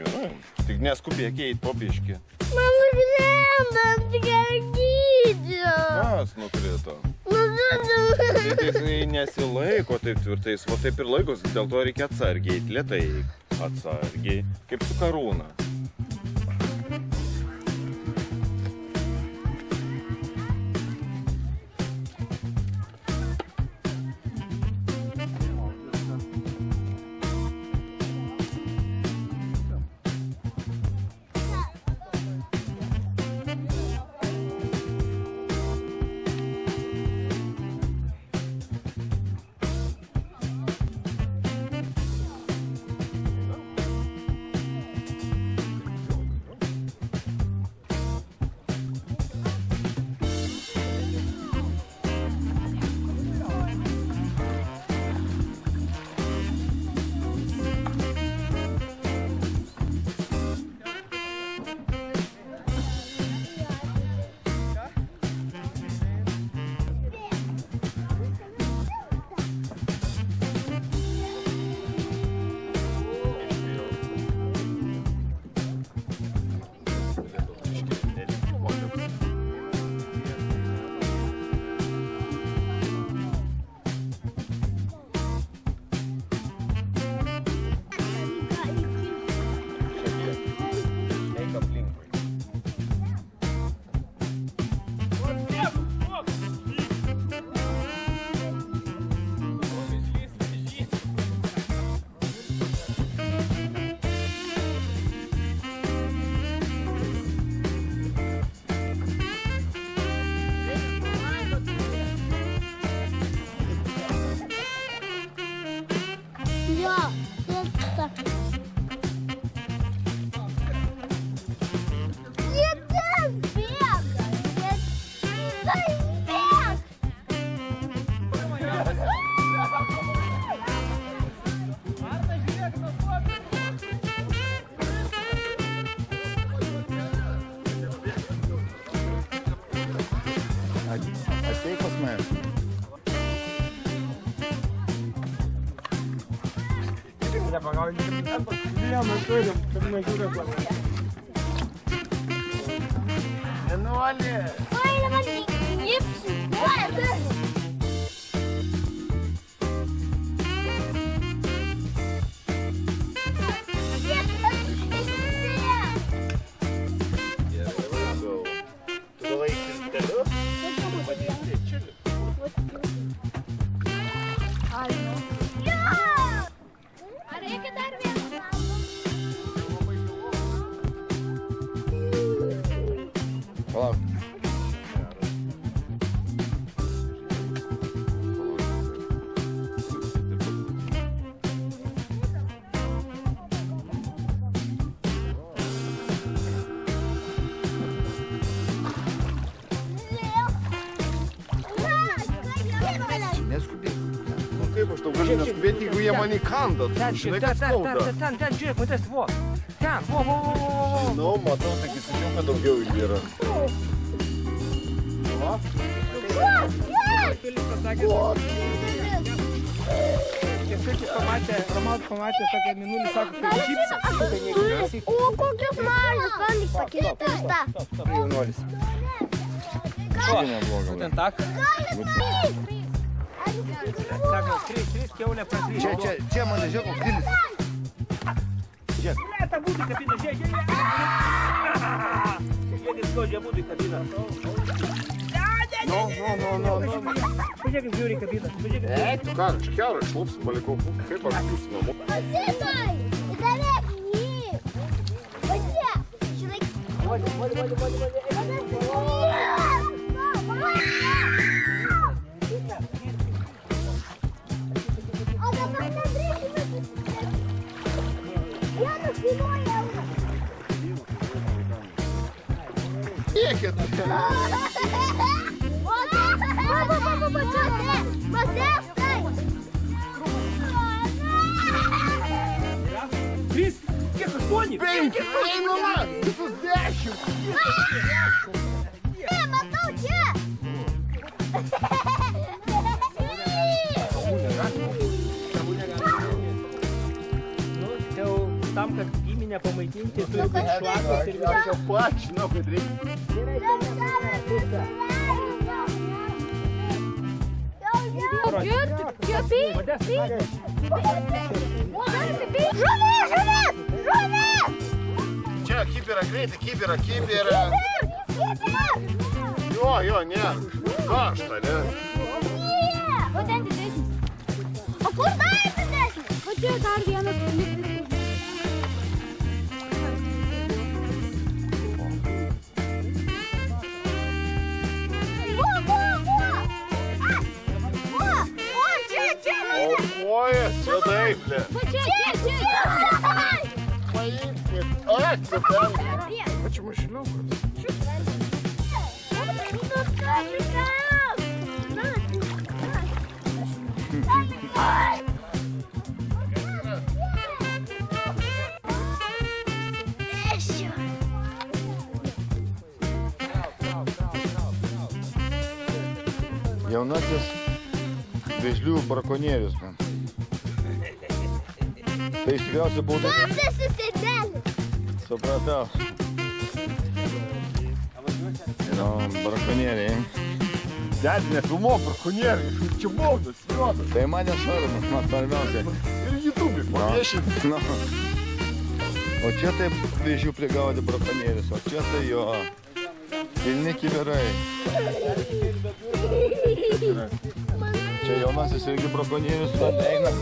Gerai. Tik neskubėk eit po biškį. Man nukrenta, tik gydžiu. Kas nukrito? Tai jisai nesilaiko taip tvirtais, o taip ir laikos, dėl to reikia atsargiai, lėtai, atsargiai, kaip su karūna. Ateik pas mane. Vienuolė. Oi, dabar gipsiu. Palauk. Neskubėk. Nu kaip aš tau galiu neskubėti, jeigu jie mane įkanda. Žinai, kad skauda. Ten, žiūrėk, matęs, vo. Ten, vo. Žinau, matau, taigi sakiau, kad daugiau yra. Kęstutis pamatė, Romualdas pamatė tokią minulį, sako, kaip šypsą. O kokios mažas, bandyk pakeisti tą. Jaunuolis. Ten taką. Sako, 3 kiaulė prakrydė. Čia mane žiūrėk, koks dilis. Žiūrėk, tą būdį kabina, žiūrėk. Žiūrėk, skaudžią būdį kabina. No. Pažiūrėk, kaip žiūri kabina. Ei, tu ką, aš keurą išlupsiu, palikau, kaip aš jūsų namu. Pasitai, įdavėk jį. Pasiek. Žinai. O dabar nedrįkime susitikti. Vienas kainuoja eurą. Tiekit. Trys, kiek 8? 5, einu man, visus 10. Matau čia. Tam, kad giminė nepamaitinti, turi būti šlakos ir visą. Aš pat žinau, kad reikia. Čia kibirą greitai, kibirą. Jo, ne. Karšta, ne? O ten didesnis. O kur dar didesnis? O čia dar vienas paliktas. Čia taip, ne. Ačiū mašinau, jaunasis vėžlių brakonierius. Tai iš tikriausiai būtų... Supratau. Yra brakonieriai. Dedi, nefilmuok brakonieriai, čia baudas, juodas. Tai man nesvarbu, man svarbiausia. Ir YouTube'į paviešinti. O čia taip vėžių prigaudė brakonierius, o čia tai jo pilni kibirai. Čia jaunasis irgi brakonierius, bet eina.